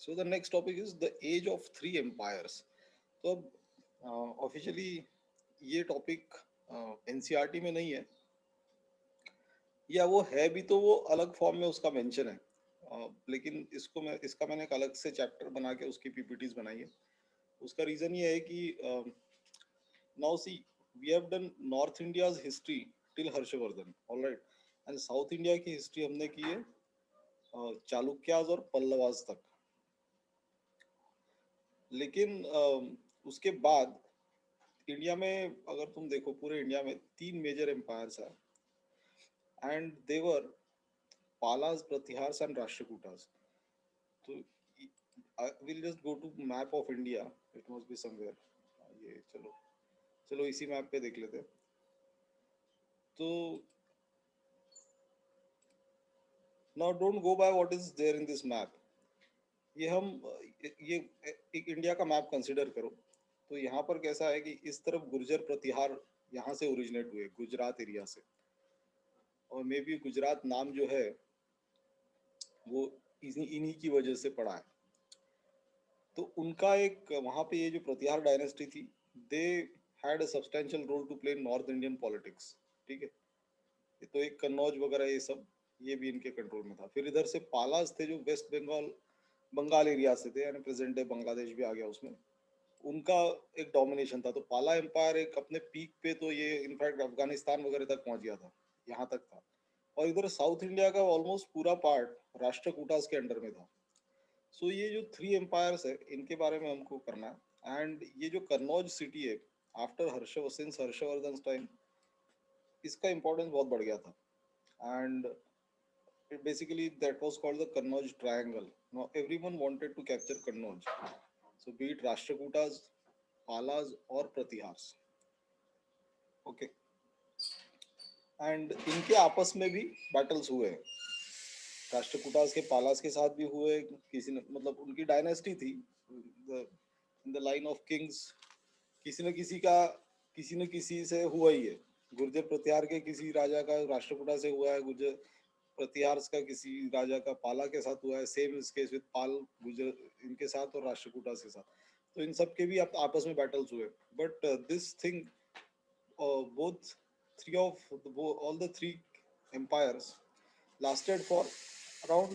So the next topic is the age of three empires. तो अब officially ये topic NCERT में नहीं है, या वो है भी तो वो अलग फॉर्म में उसका मेंशन है। लेकिन इसका मैंने एक अलग से चैप्टर बना के उसकी पीपीटीज बनाई है। उसका रीजन ये है कि now see, we have done north India's history till Harshavardhana, alright, and south India की हिस्ट्री हमने की है चालुक्याज और पल्लवाज तक। लेकिन उसके बाद इंडिया में अगर तुम देखो, पूरे इंडिया में तीन मेजर एम्पायर्स हैं, and there Palas, Pratiharas and Rashtrakutas. तो will just go to map of India, it must be somewhere. ये चलो चलो इसी मैप पे देख लेते हैं। तो now don't go by what is there in this map. ये हम ये एक इंडिया का मैप कंसिडर करो। तो यहाँ पर कैसा है कि इस तरफ गुर्जर प्रतिहार यहाँ से ओरिजिनेट हुए, गुजरात एरिया से, और मे बी गुजरात नाम जो है वो इन्हीं की वजह से पड़ा है। तो उनका एक वहाँ पे ये जो प्रतिहार डायनेस्टी थी, they had a substantial role to play in north Indian politics. ठीक है, ये तो एक कन्नौज वगैरह ये सब, ये भी इनके कंट्रोल में था। फिर इधर से पालास थे जो वेस्ट बंगाल बंगाल एरिया से थे, यानी प्रेजेंट डे बांग्लादेश भी आ गया उसमें। उनका एक डोमिनेशन था। तो पाला एम्पायर एक अपने पीक पे, तो ये इनफैक्ट अफगानिस्तान वगैरह तक पहुंच गया था, यहाँ तक था। और इधर साउथ इंडिया का ऑलमोस्ट पूरा पार्ट राष्ट्रकूटास के अंडर में था। सो ये जो थ्री एम्पायर्स है, इनके बारे में हमको करना है। एंड ये जो कन्नौज सिटी है, आफ्टर हर्षवर्धन टाइम, इसका इंपॉर्टेंस बहुत बढ़ गया था। And basically that was called the Kannauj Triangle. Now everyone wanted to capture Kannauj. So be it Rashtrakutas, Palas or Pratihars. Okay. And इनके आपस में भी battles हुए हैं। राष्ट्रकूटास के पालास के साथ भी हुए। किसी ने, मतलब उनकी डायनेस्टी थी, in the line of Kings, किसी न किसी से हुआ ही है। गुर्जर प्रतिहार के किसी राजा का राष्ट्रकूटा से हुआ है, गुर्जर प्रतिहार का किसी राजा का पाला के साथ हुआ है। सेम इस केस विद पाल, गुजर इनके साथ और राष्ट्रकूटा के साथ। तो इन सब के भी आपस में बैटल्स हुए। But this thing, both three of all the three empires lasted for around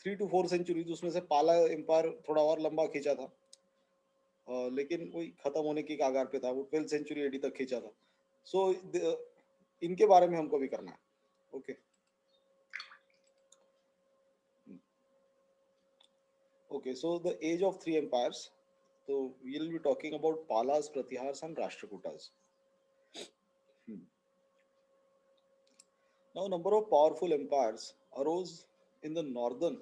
3 to 4 centuries। उसमें से पाला एम्पायर थोड़ा और लंबा खींचा था, लेकिन वही खत्म होने की कगार पे था। वो 12th century AD तक खींचा था। सो इनके बारे में हमको भी करना है। Okay, okay, so the age of three empires. तो we will be talking about Palas, Pratiharas and Rashtrakutas. Now, number of powerful empires arose in the northern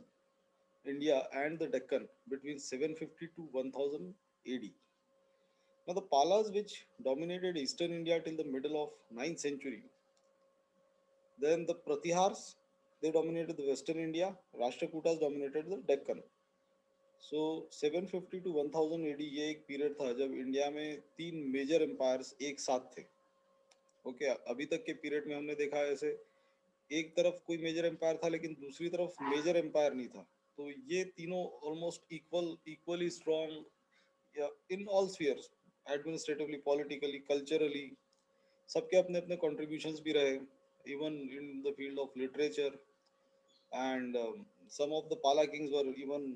India and the Deccan between 750 to 1000 AD. Now, the Palas, which dominated eastern India till the middle of 9th century, then the Pratihars, they dominated the western India, Rashtrakutas dominated the Deccan. So 750 to 1000 AD ये एक period था जब India में तीन major empires एक साथ थे। Okay, अभी तक के पीरियड में हमने देखा ऐसे एक तरफ कोई मेजर एम्पायर था, लेकिन दूसरी तरफ मेजर एम्पायर नहीं था। तो ये तीनों almost equally strong in all spheres, administratively, politically, culturally, सबके अपने अपने कॉन्ट्रीब्यूशंस भी रहे, even in the field of literature. And some of the Pala kings were even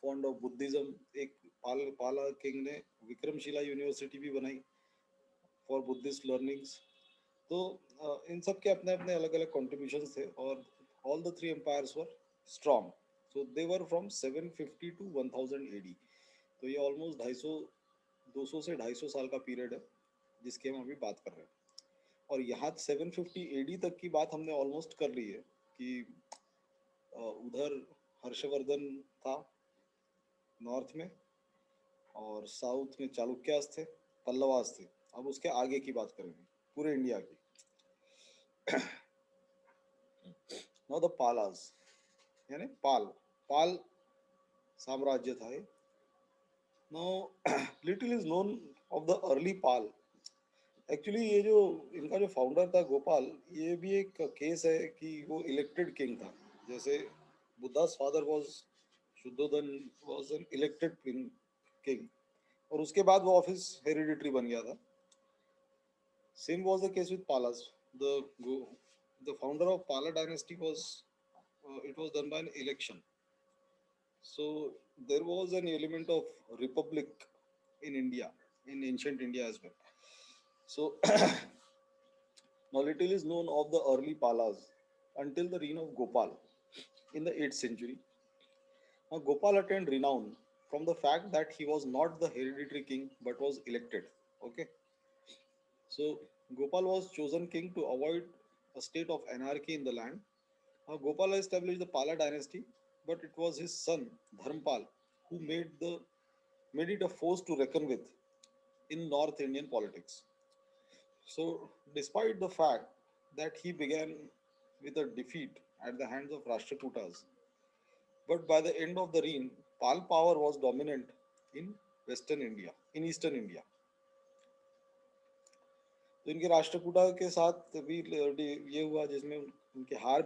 fond of Buddhism. एक पाला किंग ने विक्रमशिला यूनिवर्सिटी भी बनाई फॉर बुद्धिस्ट लर्निंग्स। तो इन सब के अपने अपने अलग अलग कॉन्ट्रीब्यूशन थे, और all the three empires were strong. So they were from 750 to 1000 AD। तो ये ऑलमोस्ट 250 से 250 साल का पीरियड है जिसकी हम अभी बात कर रहे हैं। और यहाँ 750 AD तक की बात हमने ऑलमोस्ट कर ली है कि उधर हर्षवर्धन था नॉर्थ में, और साउथ में चालुक्यास थे, पल्लवास थे। अब उसके आगे की बात करेंगे, पूरे इंडिया की। नाउ द पालास, यानी पाल साम्राज्य था ये। Now little is known of the early Pal. Actually ये जो इनका जो फाउंडर था गोपाल, ये भी एक केस है कि वो इलेक्टेड किंग था। जैसे Buddha's father was Shuddhodhan was an elected king और उसके बाद वो ऑफिस हेरिडिटरी बन गया था. Same was the case with Palas. The founder of Pala dynasty was it was done by an election. So there was an element of republic in India, in ancient India as well. So now little is known of the early Palas until the reign of Gopal in the 8th century. Now Gopal attained renown from the fact that he was not the hereditary king but was elected. Okay, so Gopal was chosen king to avoid a state of anarchy in the land. Now Gopala established the Pala dynasty, but it was his son Dharmpal who made it a force to reckon with in North Indian politics. So, despite the fact that he began with a defeat at the hands of Rashtrakutas, but by the end of the reign, Pal power was dominant in Western India, in Eastern India. तो इनके राष्ट्रकूटा के साथ भी ये हुआ जिसमें उनकी हार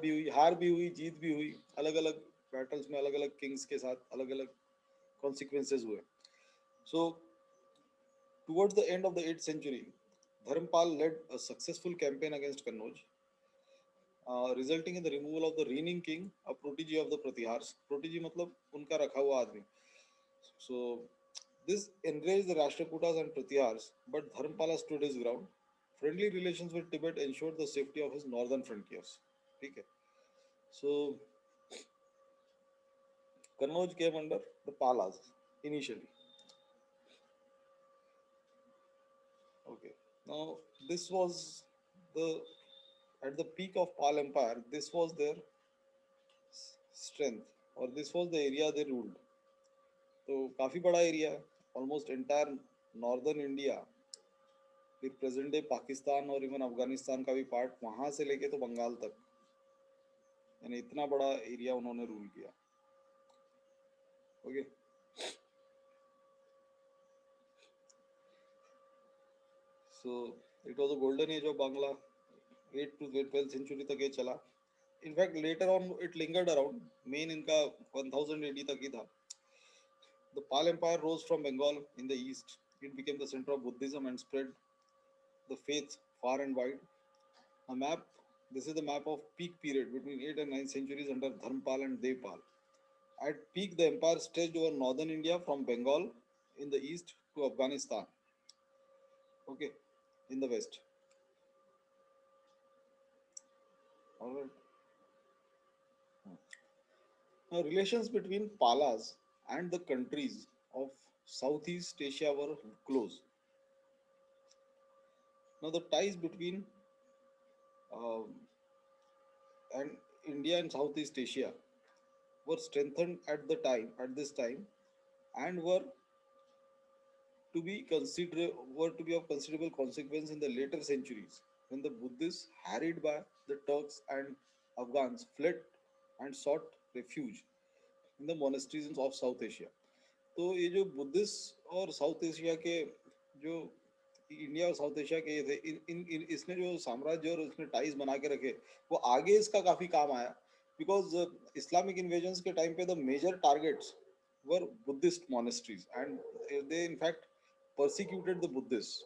भी हुई जीत भी हुई, अलग अलग बैटल्स में अलग अलग किंग्स के साथ अलग अलग कॉन्सिक्वेंसेज हुए. So towards the end of the 8th century, Dharmpal led a successful campaign against Kannauj, resulting in the removal of the reigning king, a protege of the Pratihars. Protege मतलब उनका रखा हुआ आदमी. So this enraged the Rashtrakutas and Pratihars, but Dharmpala stood his ground. Friendly relations with Tibet ensured the safety of his northern frontiers. ठीक है. So Kannauj came under the Palas initially. Okay. Now this was the at the peak of Pal Empire. This was their strength, और this was the area they ruled. तो काफ़ी बड़ा area है, almost entire northern India, फिर present day Pakistan और even Afghanistan का भी part, वहाँ से लेके तो बंगाल तक, यानी इतना बड़ा एरिया उन्होंने रूल किया. Okay. So it was a golden age of Bangla. 8 to 12th century तक ये चला. In fact later on it lingered around, main इनका 1000 AD तक ही था. The Pal Empire rose from Bengal in the east. It became the center of Buddhism and spread the faith far and wide. A map. This is the map of peak period between 8th and 9th centuries under Dharmpal and Devpal. At peak, the empire stretched over northern India from Bengal in the east to Afghanistan. Okay, in the west. All right. Now, relations between Palas and the countries of Southeast Asia were close. Now, the ties between um, and India and Southeast Asia were strengthened at this time, and were to be of considerable consequence in the later centuries when the Buddhists, harried by the Turks and Afghans, fled and sought refuge in the monasteries of South Asia. तो ये जो Buddhist और south Asia के जो India और south Asia के ये थे, इसने जो साम्राज्य और इसने टाइज बना के रखे, वो आगे इसका काफी काम आया. बिकॉज इस्लामिक इन्वेजन्स के टाइम पे the major targets were Buddhist monasteries and they in fact persecuted the Buddhists.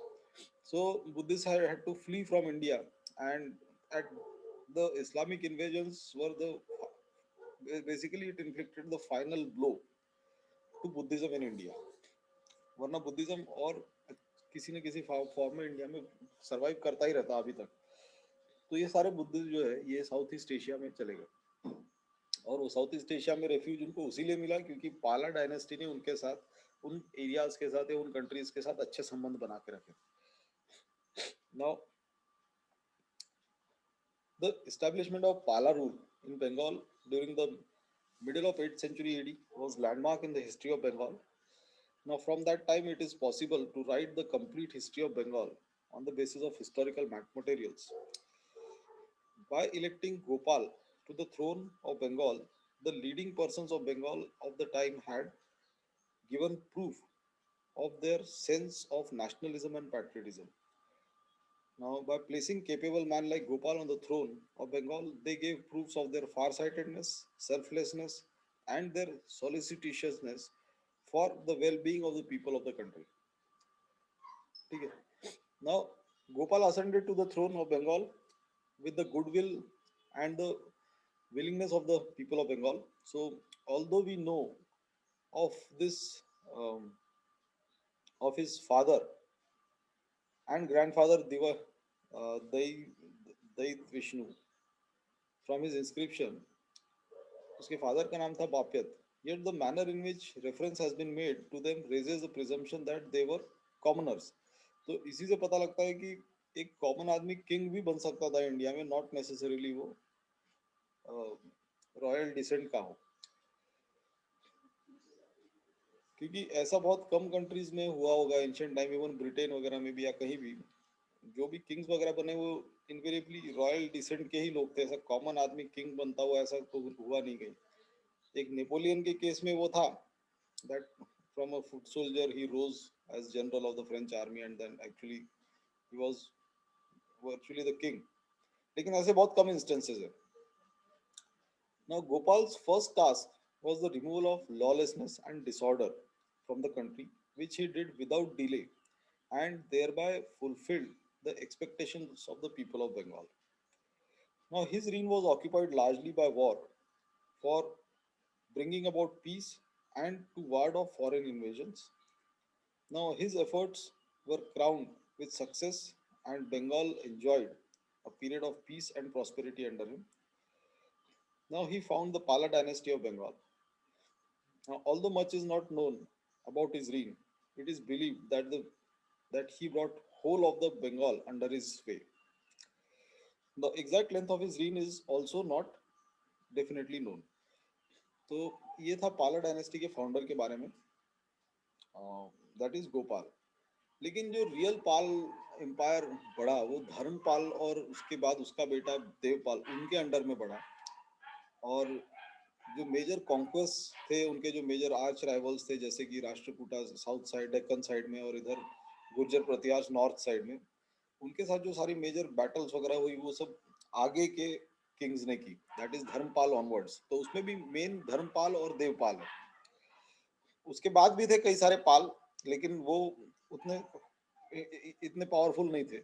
So Buddhists had to flee from India, and at the Islamic invasions were the basically it inflicted the final blow to Buddhism in India. वरना Buddhism और किसी न किसी form में India में survive करता ही रहता अभी तक. तो ये सारे बुद्धिस्ट जो है ये साउथ ईस्ट एशिया में चले गए, और वो साउथ ईस्ट एशिया में रेफ्यूज उनको उसीलिए मिला क्योंकि पाला डायनेस्टी ने उनके साथ उन एरियाज के साथ या उन कंट्रीज के साथ अच्छे संबंध बना के रखे. Now the establishment of Pala rule in Bengal during the middle of 8th century AD was landmark in the history of Bengal. Now, from that time, it is possible to write the complete history of Bengal on the basis of historical materials. By electing Gopal to the throne of Bengal, the leading persons of Bengal of the time had given proof of their sense of nationalism and patriotism. Now, by placing capable man like Gopal on the throne of Bengal, they gave proofs of their farsightedness, selflessness, and their solicitousness for the well-being of the people of the country. ठीक है? Now, Gopal ascended to the throne of Bengal with the goodwill and the willingness of the people of Bengal. So, although we know of this, um, of his father and grandfather Dai Vishnu, from his inscription, उसके father का नाम था बाप्यत. Yet the manner in which reference has been made to them raises the presumption that they were commoners. तो इसी से पता लगता है कि एक कॉमन आदमी किंग भी बन सकता था इंडिया में, नॉट नेसेसरीली वो रॉयल डिसेंट का हो. क्योंकि ऐसा बहुत कम कंट्रीज में हुआ होगा एंशियंट टाइम, इवन ब्रिटेन वगैरह में भी या कहीं भी, जो भी किंग्स वगैरह बने वो इनवेरिएबली रॉयल डिसेंट के ही लोग थे. ऐसा कॉमन आदमी किंग बनता हुआ ऐसा तो हुआ नहीं कहीं. एक नेपोलियन के केस में वो था, that from a foot soldier he rose as general of the French army and then actually he was virtually the king. लेकिन ऐसे बहुत कम instances है. Now Gopal's first task was the removal of lawlessness and disorder from the country, which he did without delay and thereby fulfilled the expectations of the people of Bengal. Now his reign was occupied largely by war for bringing about peace and to ward off foreign invasions. Now, his efforts were crowned with success, and Bengal enjoyed a period of peace and prosperity under him. Now, he found the Pala dynasty of Bengal. Now, although much is not known about his reign, it is believed that that he brought whole of the Bengal under his sway. The exact length of his reign is also not definitely known. तो ये था पाला dynasty के founder के बारे में, that is Gopal. लेकिन जो रियल पाल एम्पायर बढ़ा वो धर्मपाल और उसके बाद उसका बेटा देवपाल, उनके अंडर में बढ़ा. और जो मेजर कॉन्क्वेस्ट थे उनके, जो मेजर आर्च राइवल्स थे जैसे कि Rashtrakuta south side Deccan side में और इधर गुर्जर प्रतिहार नॉर्थ साइड में, उनके साथ जो सारी मेजर बैटल्स वगैरह हुई वो सब आगे के किंग्स ने की, दैट इज धर्मपाल ऑनवर्ड्स. तो उसमें भी मेन धर्मपाल और देवपाल है. उसके बाद भी थे कई सारे पाल, लेकिन वो उतने इतने पावरफुल नहीं थे.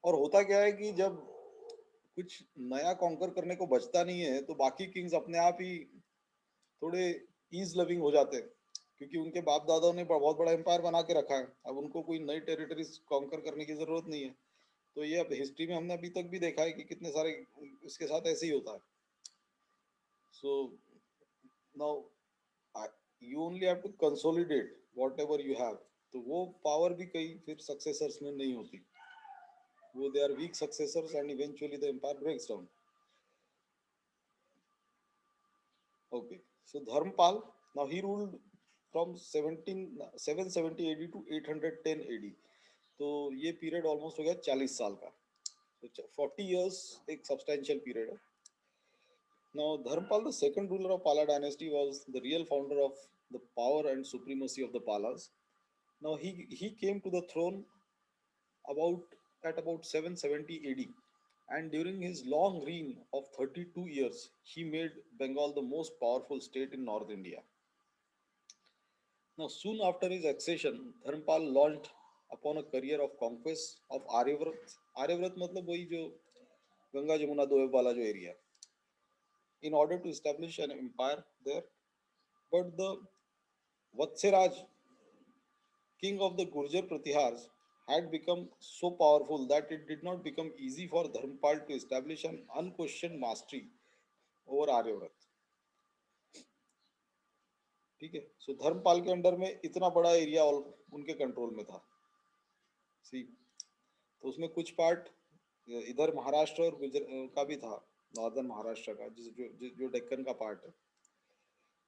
और होता क्या है कि जब कुछ नया कॉन्कर करने को बचता नहीं है तो बाकी किंग्स अपने आप ही थोड़े ईज लविंग हो जाते हैं, क्योंकि उनके बाप दादाओं ने बहुत बड़ा एम्पायर बना के रखा है. अब उनको कोई नई टेरिटरीज कॉन्कर करने की जरूरत नहीं है. तो ये अब हिस्ट्री में हमने अभी तक भी देखा है कि कितने सारे इसके साथ ऐसे ही होता है. So now you only have to consolidate whatever you have. तो वो पावर भी कई फिर सक्सेसर्स में नहीं होती. वो they are weak successors and eventually the empire breaks down. Okay, so Dharmpal, now he ruled from 770 AD to 810 AD. तो ये पीरियड ऑलमोस्ट हो गया 40 साल का. तो 40 years एक सब्सटेंशियल पीरियड है. Now Dharmpal, the second ruler of Pala dynasty, was the real founder of the power and supremacy of the Palas. Now he came to the throne about at about 770 AD, and during his long reign of 32 years, he made Bengal the most powerful state in North India. Now, soon after his accession, Dharmpal launched upon a career of conquest of Aryavrat. Aryavrat मतलब वही जो गंगा जमुना दोएब वाला जो area, in order to establish an empire there. But the Vatsiraj, king of the Gurjar Pratihars, had become so powerful that it did not become easy for Dharmpal to establish an unquestioned mastery over Aryavrat. ठीक है. सो धर्मपाल के under में इतना बड़ा area उनके control में था. सी, तो उसमें कुछ पार्ट इधर महाराष्ट्र और गुजरात का भी था, नॉर्दर्न महाराष्ट्र का, जो डेक्कन का पार्ट है.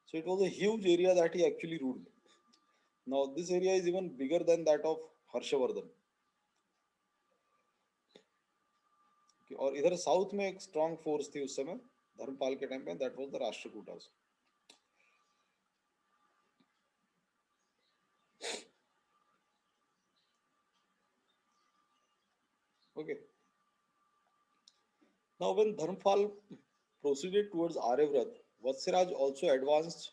So it was a huge area that he actually ruled. Now this area is even bigger than that of Harshvardhan. और इधर साउथ में एक स्ट्रॉन्ग फोर्स थी उस समय धर्मपाल के टाइम पे, that was the Rashtrakutas. Okay. Now, when Dharmapal proceeded towards Aryavrat, Vatsiraj also advanced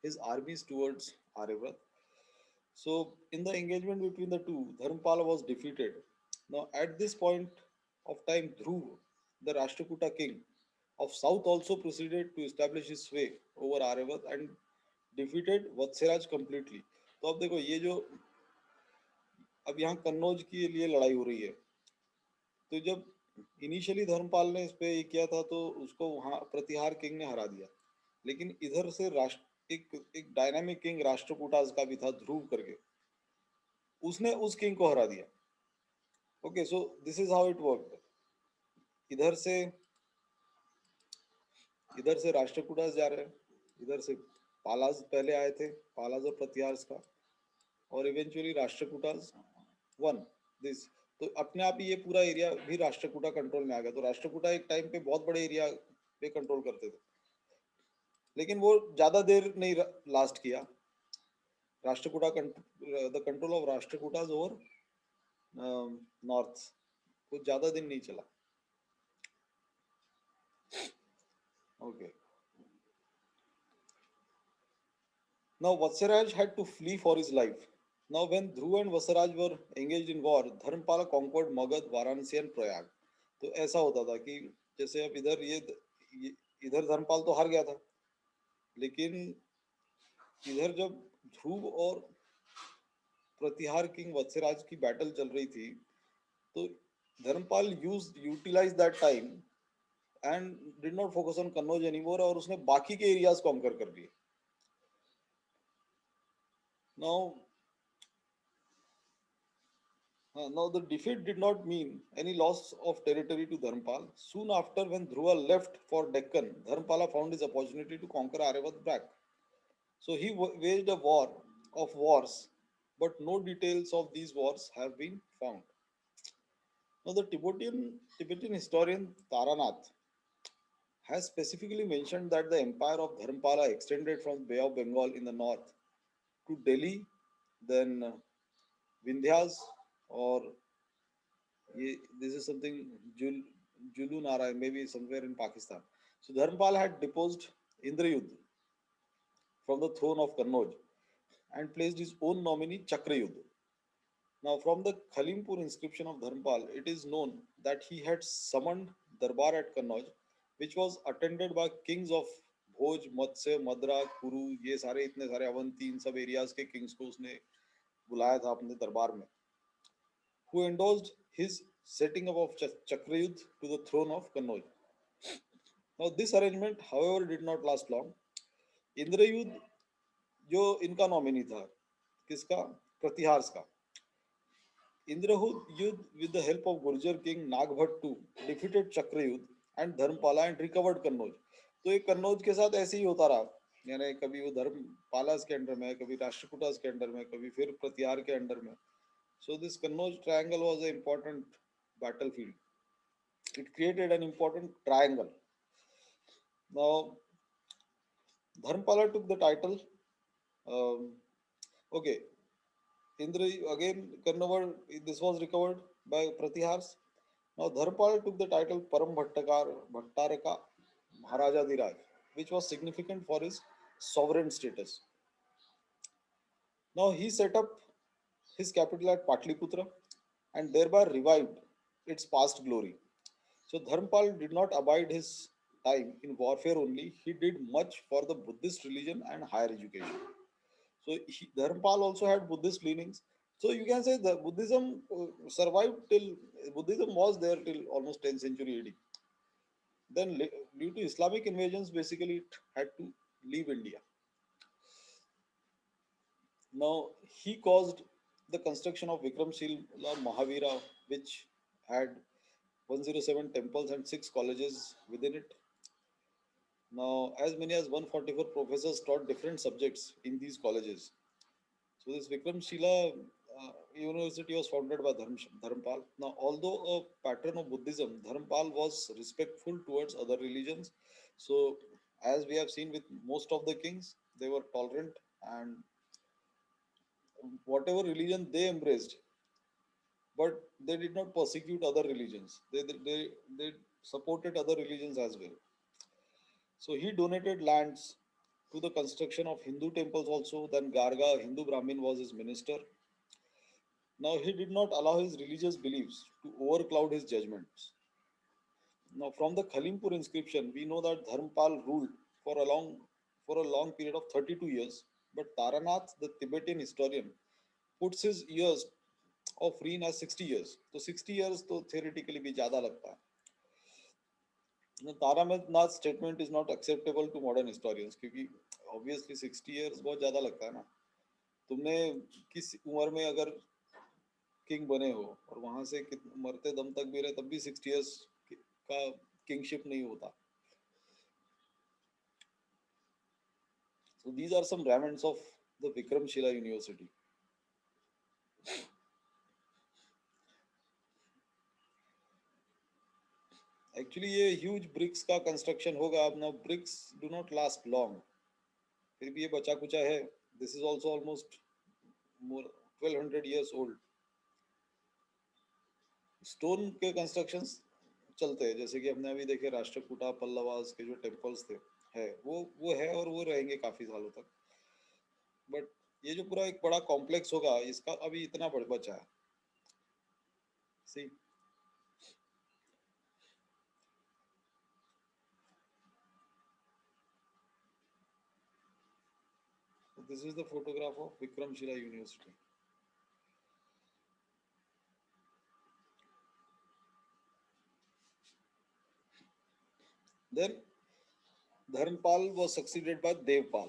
his armies towards Aryavrat. So, in the engagement between the two, Dharmapala was defeated. Now, at this point of time, Dhruv, the Rashtrakuta king of South, also proceeded to establish his sway over Aryavrat and defeated Vatsiraj completely. तो अब देखो ये जो अब यहाँ कन्नौज के लिए लड़ाई हो रही है, तो जब इनिशियली धर्मपाल ने इस पे ये किया था तो उसको वहाँ प्रतिहार किंग ने हरा दिया, लेकिन इधर से राष्ट्र एक डायनामिक किंग राष्ट्रकूटाज का भी था ध्रुव करके, उसने उस किंग को हरा दिया. Okay, so this is how it work. इधर से इधर से राष्ट्रकूटाज जा रहे हैं, इधर से पालाज पहले आए थे, पालाज और प्रतिहार्स का, और इवेंचुअली राष्ट्रकूटाज वन दिस. तो अपने आप ही ये पूरा एरिया भी राष्ट्रकूटा कंट्रोल में आ गया. तो राष्ट्रकूटा एक टाइम पे बहुत बड़े एरिया पे कंट्रोल करते थे, लेकिन वो ज्यादा देर नहीं लास्ट किया. Rashtrakuta the control of Rashtrakutas over north कुछ ज्यादा दिन नहीं चला. Okay. Now Vatsaraj had to flee for his life. Now when Dhruv and Vasaraj were engaged in war, Dharmapala conquered Magad, Varanasi and Prayag. तो ऐसा होता था कि जैसे अब ये इधर धर्मपाल तो हार गया था, लेकिन इधर जब ध्रुव और प्रतिहार किंग वत्सराज की बैटल चल रही थी, तो Dharmpal utilise that time and did not focus on Kannauj anymore, और उसने बाकी के एरियाज कॉन्कर कर लिए. Now now, the defeat did not mean any loss of territory to Dharmpal. Soon after, when Dhruva left for Deccan, Dharmpala found his opportunity to conquer Aryavad back. So he waged a war of wars, but no details of these wars have been found. Now, the Tibetan historian Taranath has specifically mentioned that the empire of Dharmpala extended from Bay of Bengal in the north to Delhi, then Vindhyas, or this is something Jul, Julu Nara, maybe somewhere in Pakistan. So Dharmpal had deposed Indrayudh from the throne of Kannauj and placed his own nominee Chakrayudh. Now, from the Khalimpur inscription of Dharmpal, it is known that he had summoned Darbar at Kannauj, which was attended by kings of भोज, मत्स्य, मद्रा, कुरु, ये सारे इतने सारे अवंती, इन सब areas के Kings को उसने बुलाया था अपने दरबार में, who endorsed his setting up of Chakrayudh to the throne of Kannauj. Now, this arrangement, however, did not last long. इंद्रयुद्ध जो इनका नॉमिनी था, किसका, प्रतिहार्स का, इंद्रयुद्ध with the help of Gurjar king Nagbhat II defeated Chakrayudh and Dharmpala and recovered Kannauj. तो ये कन्नौज के साथ ऐसे ही होता रहा, यानी कभी वो धर्मपालास के अंडर में, कभी राष्ट्रकूटास के अंडर में, कभी फिर प्रतिहार के अंडर में. So this Kannauj triangle was an important battlefield. It created an important triangle. Now, Dharmpala took the title. Um, okay, Indra again Karnavar. This was recovered by Pratihars. Now, Dharmpala took the title Param Bhattaraka Maharaja Dhiraj, which was significant for his sovereign status. Now, he set up his capital at Patliputra and thereby revived its past glory. So Dharmpal did not abide his time in warfare only, he did much for the Buddhist religion and higher education. So Dharmpal also had Buddhist leanings. So you can say the Buddhism survived till Buddhism was there till almost 10th century AD. Then due to Islamic invasions, basically it had to leave India. Now he caused the construction of Vikramshila Mahavira, which had 107 temples and 6 colleges within it. Now, as many as 144 professors taught different subjects in these colleges. So, this Vikramshila University was founded by Dharmpal. Now, although a patron of Buddhism, Dharmpal was respectful towards other religions. So, as we have seen with most of the kings, they were tolerant, and whatever religion they embraced, but they did not persecute other religions. They supported other religions as well. So he donated lands to the construction of Hindu temples also. Then Garga, Hindu Brahmin, was his minister. Now he did not allow his religious beliefs to overcloud his judgments. Now from the Khalimpur inscription, we know that Dharmpal ruled for a long period of 32 years. But Taranath, the Tibetan historian, puts his years of reign as 60 years. तो 60 years तो theoretically भी ज़्यादा लगता है. Taranath statement is not acceptable to modern historians क्योंकि obviously 60 years बहुत ज़्यादा लगता है ना. तुमने किस उम्र में अगर किंग बने हो और वहां से मरते दम तक भी रहे तब भी 60 years का किंगशिप नहीं होता. So these are some remnants of the Vikramshila University. Actually ये ह्यूज ब्रिक्स का कंस्ट्रक्शन होगा. अब ना bricks do not last long. फिर भी ये बचा कुचा है. This is also almost more 1200 years old. Stone के कंस्ट्रक्शंस चलते हैं जैसे कि हमने अभी देखे राष्ट्रकूटा पल्लवास के जो टेम्पल्स थे है वो है और वो रहेंगे काफी सालों तक. बट ये जो पूरा एक बड़ा कॉम्प्लेक्स होगा इसका अभी इतना बड़ बचा है. See this is the photograph of Vikramshila university. Then Dharmpal was succeeded by Devpal.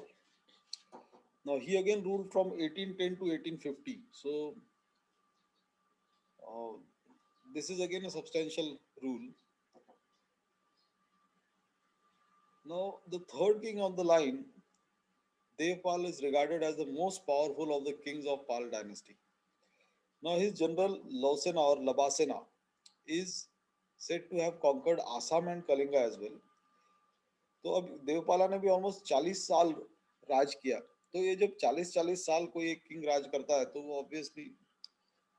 Now he again ruled from 1810 to 1850. So uh, this is again a substantial rule. Now the third king on the line, Devpal, is regarded as the most powerful of the kings of Pal dynasty. Now his general Lausena or Labasena is said to have conquered Assam and Kalinga as well. तो अब देवपाला ने भी almost 40 साल राज किया. तो ये जब 40 साल कोई एक किंग राज करता है तो वो ऑब्वियसली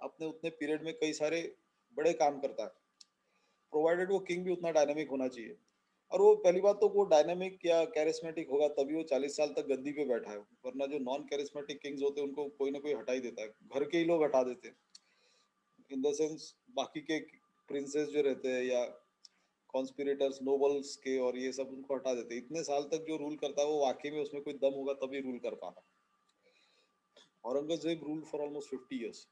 अपने उतने पीरियड में कई सारे बड़े काम करता है. प्रोवाइडेड वो किंग भी उतना डायनेमिक होना चाहिए. और वो पहली बात तो वो डायनेमिक या कैरिस्मेटिक होगा तभी वो 40 साल तक गद्दी पे बैठा है. वरना जो नॉन कैरिस्मेटिक किंग्स होते हैं उनको कोई ना कोई हटा ही देता है. घर के ही लोग हटा देते हैं. इन द सेंस बाकी के प्रिंसेस जो रहते हैं या कॉन्स्पिरेटर्स नोबल्स के और ये सब उनको हटा देते. इतने साल तक जो रूल करता है वो वाकई में उसमें कोई दम होगा तभी रूल कर पाना. Aurangzeb rule for almost 50 years.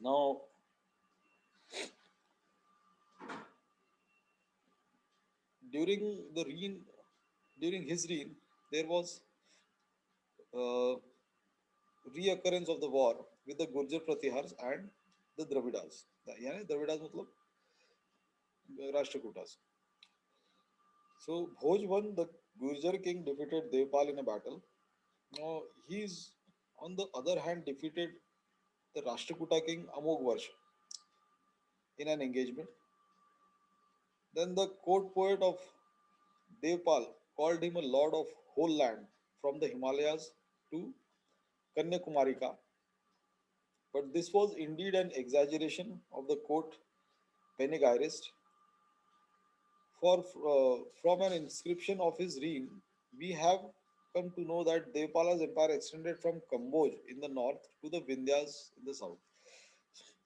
Now during the reign during his reign there was uh, reoccurrence of the war with the Gurjar Pratihars and the Dravidas. यानी Dravidas मतलब Rashtrakutas. So Bhoj won. The Gurjar king defeated Devpal in a battle. Now he's on the other hand defeated the Rashtrakuta king Amog Varsh in an engagement. Then the court poet of Devpal called him a lord of whole land from the Himalayas to Kanyakumarika. But this was indeed an exaggeration of the court panegyrist. For from an inscription of his reign, we have come to know that Devpala's empire extended from Kamboj in the north to the Vindhyas in the south.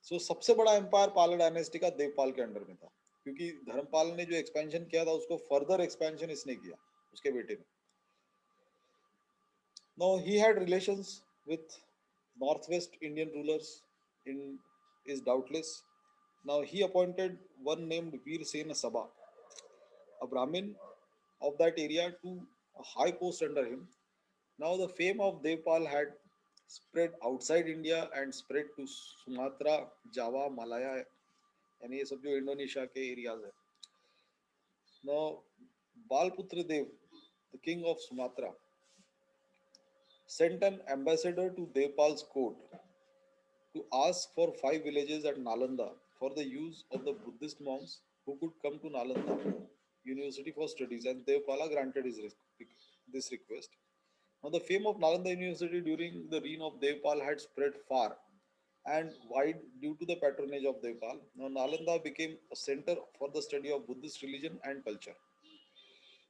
So सबसे बड़ा empire पाला dynasty का देवपाल के under में था क्योंकि धर्मपाल ने जो एक्सपेंशन किया था उसको फर्दर एक्सपेंशन इसने किया उसके बेटे ने. Now he had relations with northwest Indian rulers in is doubtless. Now he appointed one named Veer Sena Sabha, a Brahmin of that area, to a high post under him. Now the fame of Devpal had spread outside India and spread to Sumatra, Java, Malaya, यानी ये सब जो Indonesia के areas है. Now Balputra Dev, the king of Sumatra, sent an ambassador to Devpal's court to ask for 5 villages at Nalanda for the use of the Buddhist monks who could come to Nalanda University for studies, and Devpala granted this request. Now, the fame of Nalanda University during the reign of Devpal had spread far, and wide due to the patronage of Devpal. Now, Nalanda became a center for the study of Buddhist religion and culture.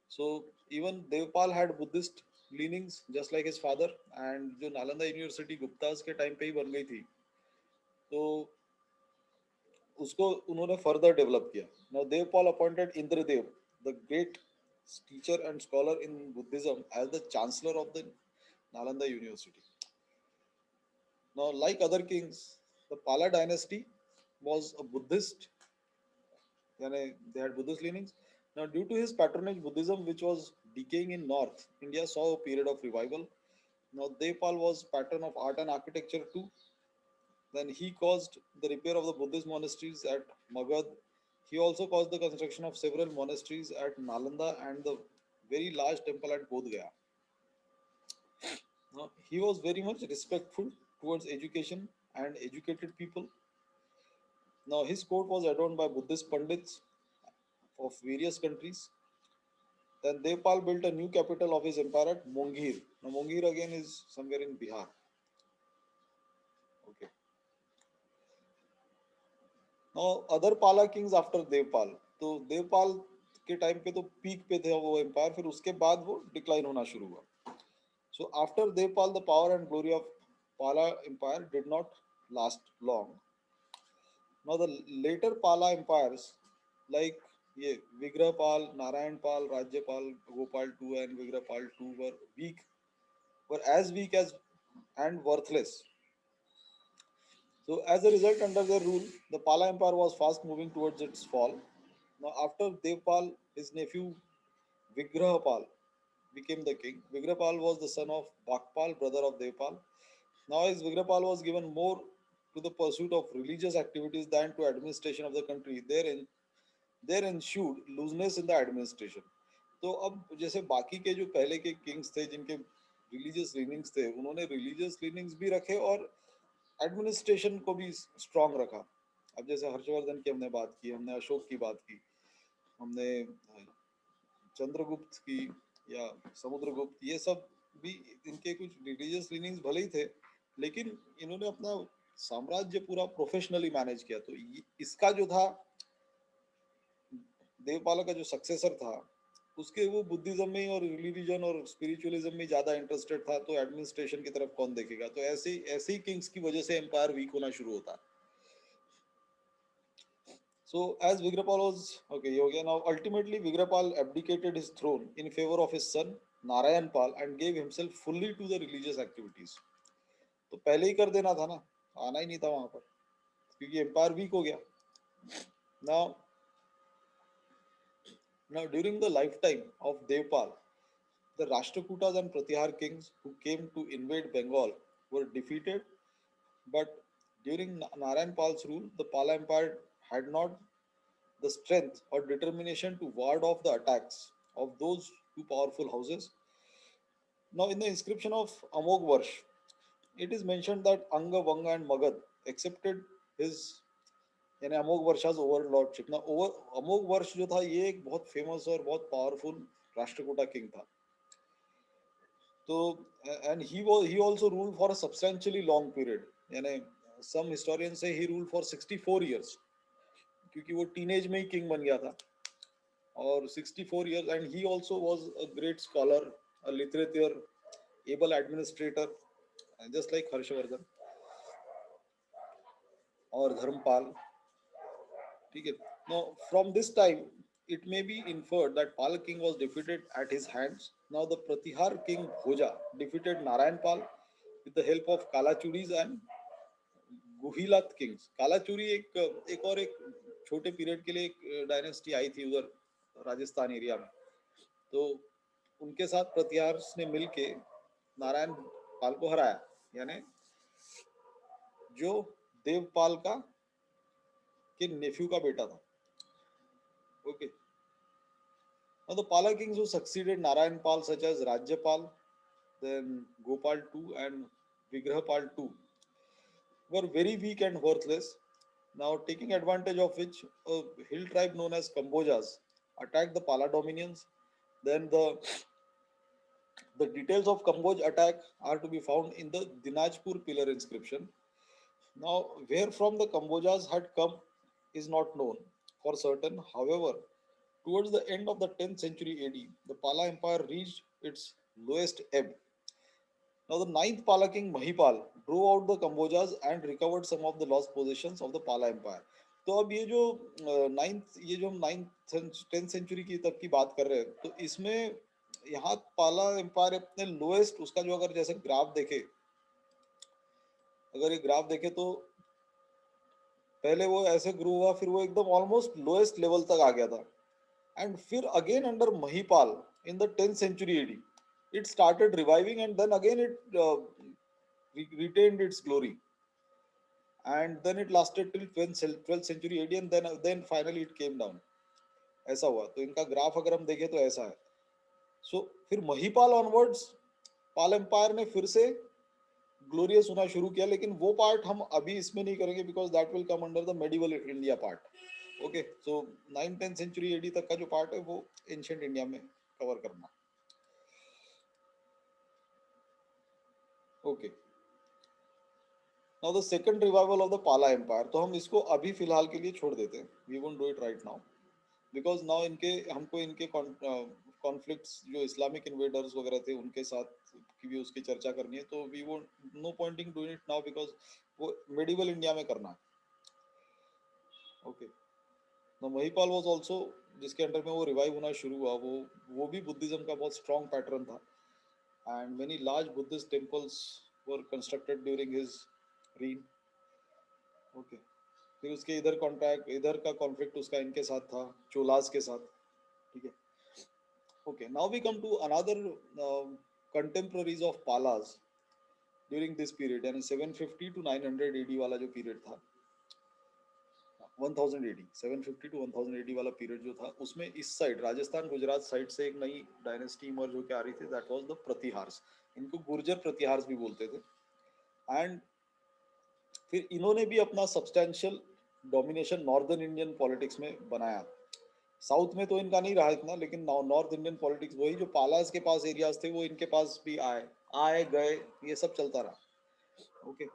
So, even Devpal had Buddhist leanings just like his father, and जो Nalanda university Gupta's के time पे ही बन गई थी, तो उसको उन्होंने further develop किया. Now Devpal appointed Indradev, the great teacher and scholar in Buddhism, as the chancellor of the Nalanda university. Now, like other kings, the Pala dynasty was a Buddhist, yani they had Buddhist leanings. Now, due to his patronage, Buddhism, which was decaying in North India, saw a period of revival. Now, Devpal was patron of art and architecture too. Then he caused the repair of the Buddhist monasteries at Magad. He also caused the construction of several monasteries at Nalanda and the very large temple at Bodh Gaya. Now, he was very much respectful towards education and educated people. Now, his court was adorned by Buddhist Pandits of various countries. Then Devpal built a new capital of his empire at Mongir. Now, Mongir again is somewhere in Bihar. Okay. Now, other Pala kings after Devpal. तो देवपाल के time पे तो peak पे थे वो empire, फिर उसके बाद वो डिक्लाइन होना शुरू हुआ. So after Devpal, the power and glory of Pala Empire did not last long. Now the later Pala empires like ये Vigrahpal, Narayanpal, Rajyapal, Gopal II and Vigrahpal II were as weak as and worthless. So as a result, under their rule, the Pala Empire was fast moving towards its fall. Now after Devpal, his nephew Vigrahapal became the king. Vigrahpal was the son of Bakpal, brother of Devpal. Now as Vigrahpal was given more to the pursuit of religious activities than to administration of the country, there ensued looseness in the administration. तो अब जैसे बाकी के जो पहले के Kings थे जिनके रिलीजियस लीनिंग्स थे, उन्होंने रिलीजियस लीनिंग्स भी रखे और एडमिनिस्ट्रेशन को भी स्ट्रांग रखा. अब जैसे हर्षवर्धन की हमने बात की, हमने अशोक की बात की, हमने चंद्रगुप्त की या समुद्रगुप्त, ये सब भी इनके कुछ रिलीजियस लीनिंग्स भले ही थे, लेकिन इन्होंने अपना साम्राज्य पूरा प्रोफेशनली मैनेज किया. तो इसका जो था देवपाल का जो सक्सेसर था, उसके वो बुद्धिज्म में और रिलीजन और स्पिरिचुअलिज्म में ज्यादा इंटरेस्टेड था, तो एडमिनिस्ट्रेशन की तरफ कौन देखेगा. तो ऐसे ही किंग्स की वजह से एम्पायर वीक होना शुरू होता. So as Vigrapal was okay, okay, now ultimately Vigrapal abdicated his throne in favor of his son Narayanpal and gave himself fully to the religious activities. तो पहले ही कर देना था ना, आना ही नहीं था वहां पर, क्योंकि एम्पायर वीक हो गया. Now Now, during the lifetime of Devpal, the Rashtrakutas and Pratihar kings who came to invade Bengal were defeated, but during Narayan Pal's rule, the Pala Empire had not the strength or determination to ward off the attacks of those two powerful houses. Now, in the inscription of Amog Varsh, it is mentioned that Anga, Vanga, and Magad accepted his यानी अमोघ Varsha's overlordship. ना over अमोघ वर्ष जो था ये एक बहुत famous और बहुत पावरफुल राष्ट्रकूटा किंग था. तो and he also ruled for a substantially long period, यानी सम हिस्टोरियन से ही रूल्ड फॉर 64 इयर्स, क्योंकि वो टीनेज में ही किंग बन गया था. और 64 years, and he also was a great scholar, a literature, able administrator, just like Harshvardhan और धर्मपाल. ठीक है. Now, from this time, it may be inferred that Pal king was defeated at his hands. Now, the Pratihar king Bhoja defeated Narayan Pal with the help of Kalachuris and Guhilat kings. Kalachuri एक और एक छोटे period के लिए एक dynasty आई थी उधर Rajasthan area में. तो उनके साथ प्रतिहार ने मिलके नारायण पाल को हराया, यानी जो देवपाल का के नेफ्यू का बेटा था. Okay. Now the Pala kings who succeeded Narayan Pal, such as Rajyapal, then Gopal II and Vigrahpal II, were very weak and worthless. Now, taking advantage of which, a hill tribe known as Kambojas attacked the Pala dominions. Then the details of Kamboj attack are to be found in the Dinajpur pillar inscription. Now, where from the Kambodjas had come is not known for certain. However, towards the end of the 10th century AD, the Pala Empire reached its lowest ebb. Now, the ninth Pala king Mahipal drove out the Kambodjas and recovered some of the lost possessions of the Pala Empire. तो अब ये जो ninth ये जो हम ninth 10th century की तब की बात कर रहे हैं, तो इसमें यहाँ पाला एम्पायर अपने लोएस्ट उसका जो अगर जैसे ग्राफ देखे, अगर ये ग्राफ देखे तो पहले वो ऐसे ग्रो हुआ, फिर वो एकदम ऑलमोस्ट लोएस्ट लेवल तक आ गया था. एंड फिर again under Mahipal in the 10th century AD it started reviving, and then again it retained its glory, and then it lasted till 12th century AD, and then finally it came down. ऐसा हुआ. तो इनका graph अगर हम देखें तो ऐसा है. सो फिर महिपाल ऑनवर्ड्स पाल एम्पायर ने फिर से ग्लोरियस होना शुरू किया, लेकिन वो पार्ट हम अभी इसमें नहीं करेंगे because that will come under the medieval India part. Okay, so 9th-10th century AD तक का जो पार्ट है वो एंशिएंट इंडिया में कवर करना. Okay, now the second revival of the Pala empire, तो हम इसको अभी फिलहाल के लिए छोड़ देते हैं. We won't do it right now because now इनके हमको इनके कॉन्फ्लिक्ट्स जो इस्लामिक इन्वेडर्स वगैरह थे उनके साथ की भी उसकी चर्चा करनी है. तो we won't, no pointing doing it now because वो मेडिवल इंडिया में करना है. Okay, the Mahipal was also, जिसके अंडर में वो रिवाइव होना शुरू हुआ, वो भी बुद्धिज्म का बहुत स्ट्रॉन्ग पैटर्न था. And many large Buddhist temples were constructed during his reign. Okay, फिर उसके इधर कॉन्टैक्ट, इधर का कॉन्फ्लिक्ट उसका इनके साथ था, चोलास के साथ. ठीक है. Okay, now we come to another contemporaries of Palas during this period, यानी 750 टू 900 एडी वाला जो पीरियड था, 1000 एडी, 750 टू 1000 एडी वाला पीरियड जो था, उसमें इस साइड राजस्थान गुजरात साइड से एक नई डायनेस्टी इमर्ज होकर आ रही थी. That was the Pratiharas. इनको गुर्जर प्रतिहार्स भी बोलते थे. एंड फिर इन्होंने भी अपना substantial domination northern Indian politics में बनाया. साउथ में तो इनका नहीं रहा इतना, लेकिन नॉर्थ इंडियन पॉलिटिक्स, वही जो पालास के पास एरियाज थे वो इनके पास भी आए आए गए, ये सब चलता रहा. ओके,